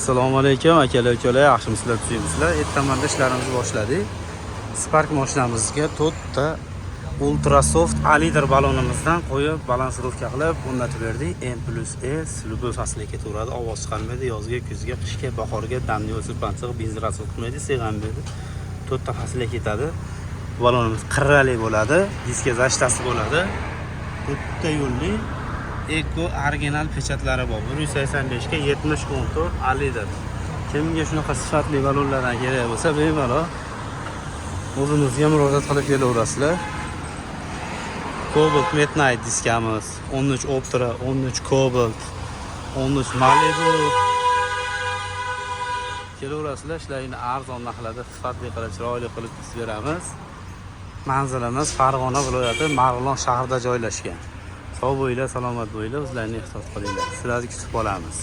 Assalomu alaykum akalar, ukalar, yaxshimisizlar, tuzimsizlar. Ertamanda ishlarimizni boshladik. Spark mashinamizga 4 ta Ultra Soft A-liter balonimizdan qo'yib, balansirovka qilib o'rnatib berdik. M+S любой faslga ketaveradi, ovoz chiqarmaydi, yozga, kuzga, qishga, bahorga, damni o'sib, pansiq, benzin rasol qilmaydi, seg'anmaydi. 4 ta faslga ketadi. Balonimiz qirrali bo'ladi, diska zashtasi bo'ladi. 4 ta yo'lli Eko original pechatlari bor. 185 ga 70 kontur A-liter. Kimga shunaqa sifatli balonlardan kerak bo'lsa, bemalol o'zimizga murojaat qilib kelaverasizlar. Cobalt Midnight diskamiz, 13 Ultra, 13 Cobalt, 13 Malibu. Kelaverasizlar, ishlarini arzon narxlarda sifatli qilib, chiroyli qilib beramiz. Manzilimiz Farg'ona viloyati Marg'ilon shahrida joylashgan. Sog' bo'linglar, salomat bo'linglar, o'zlaringizni ehtiyot qilinglar. Sizlarni kutib qolamiz.